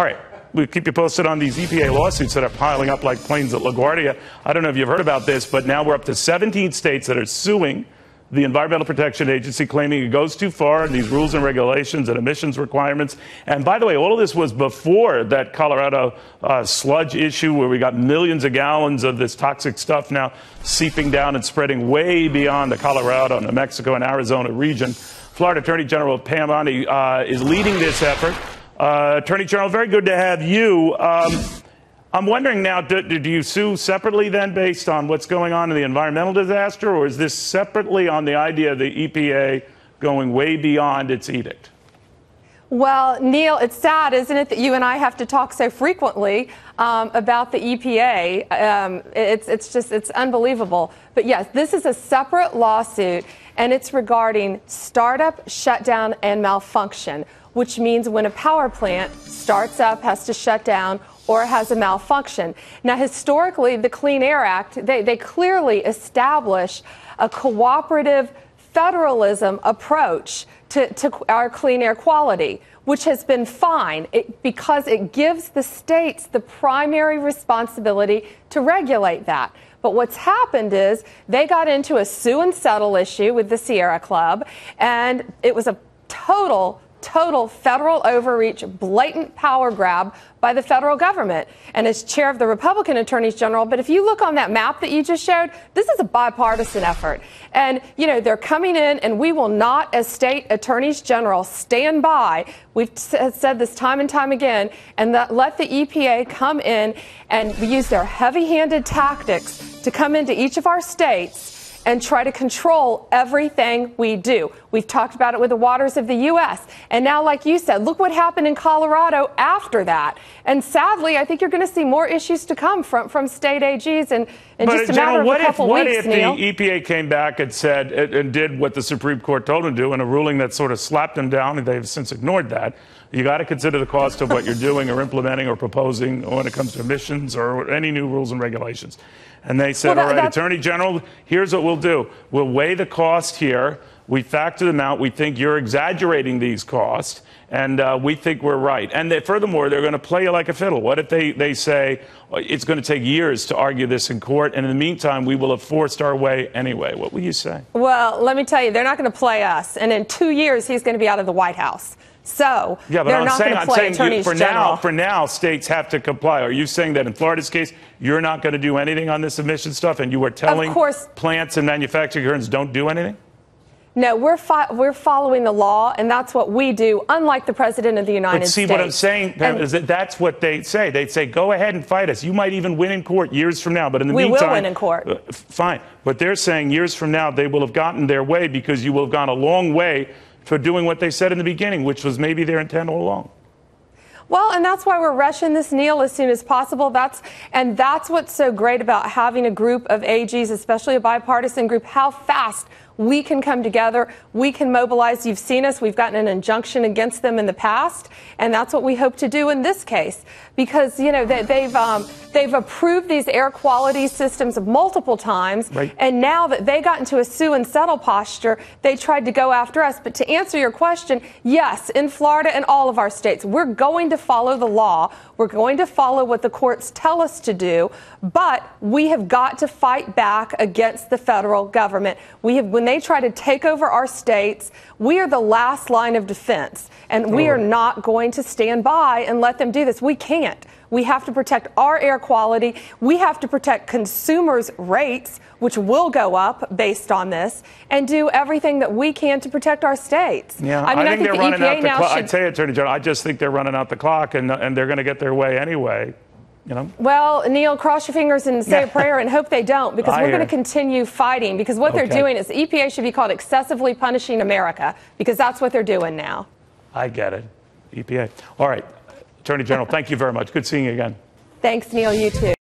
All right. We'll keep you posted on these EPA lawsuits that are piling up like planes at LaGuardia. I don't know if you've heard about this, but now we're up to 17 states that are suing the Environmental Protection Agency, claiming it goes too far in these rules and regulations and emissions requirements. And by the way, all of this was before that Colorado sludge issue where we got millions of gallons of this toxic stuff now seeping down and spreading way beyond the Colorado, New Mexico, and Arizona region. Florida Attorney General Pam Bondi is leading this effort. Attorney General, very good to have you. I'm wondering now, do you sue separately then based on what's going on in the environmental disaster, or is this separately on the idea of the EPA going way beyond its edict? Well, Neil, it's sad, isn't it, that you and I have to talk so frequently about the EPA. It's unbelievable. But yes, this is a separate lawsuit, and it's regarding startup, shutdown, and malfunction, which means when a power plant starts up, has to shut down, or has a malfunction. Now, historically, the Clean Air Act, they clearly establish a cooperative federalism approach to our clean air quality, which has been fine because it gives the states the primary responsibility to regulate that. But what's happened is they got into a sue and settle issue with the Sierra Club, and it was a total federal overreach, blatant power grab by the federal government. And as chair of the Republican Attorneys General, but if you look on that map that you just showed, this is a bipartisan effort. And, you know, they're coming in, and we will not, as state attorneys general, stand by. We've said this time and time again, and let the EPA come in and use their heavy-handed tactics to come into each of our states and try to control everything we do. We've talked about it with the waters of the U.S. And now, like you said, look what happened in Colorado after that. And sadly, I think you're going to see more issues to come from state AGs in just a matter of a couple weeks, Neil. What if the EPA came back and said and did what the Supreme Court told them to do in a ruling that sort of slapped them down, and they've since ignored that? You got to consider the cost of what you're doing or implementing or proposing when it comes to emissions or any new rules and regulations. And they said, all right, Attorney General, here's what we'll do. We'll weigh the cost here. We factor them out. We think you're exaggerating these costs, and we think we're right. And furthermore, they're going to play you like a fiddle. What if they say it's going to take years to argue this in court, and in the meantime, we will have forced our way anyway? What will you say? Well, let me tell you, they're not going to play us. And in 2 years, he's going to be out of the White House. So yeah, but they're not going to play attorneys general. For now, states have to comply. Are you saying that in Florida's case, you're not going to do anything on this emission stuff, and you are telling plants and manufacturing firms don't do anything? No, we're following the law, and that's what we do, unlike the President of the United States. But see, what I'm saying, Pam, is that that's what they say. They'd say, go ahead and fight us. You might even win in court years from now. But in the meantime, we will win in court. Fine. But they're saying years from now, they will have gotten their way because you will have gone a long way for doing what they said in the beginning, which was maybe their intent all along. Well, and that's why we're rushing this, Neil, as soon as possible. That's what's so great about having a group of AGs, especially a bipartisan group, how fast we can come together, we can mobilize. You've seen us. We've gotten an injunction against them in the past, and that's what we hope to do in this case. Because, you know, they've approved these air quality systems multiple times, right. And now that they got into a sue and settle posture, they tried to go after us. But to answer your question, yes, in Florida and all of our states, we're going to follow the law. We're going to follow what the courts tell us to do, but we have got to fight back against the federal government. When they try to take over our states, we are the last line of defense, and we are not going to stand by and let them do this. We can't. We have to protect our air quality. We have to protect consumers' rates, which will go up based on this, and do everything that we can to protect our states. Yeah, I think they're running out the clock. I tell you, Attorney General, I just think they're running out the clock, and they're going to get their way anyway. You know? Well, Neil, cross your fingers and say a prayer and hope they don't, because we're going to continue fighting, because what they're doing is EPA should be called excessively punishing America, because that's what they're doing now. I get it. EPA. All right. Attorney General, thank you very much. Good seeing you again. Thanks, Neil. You too.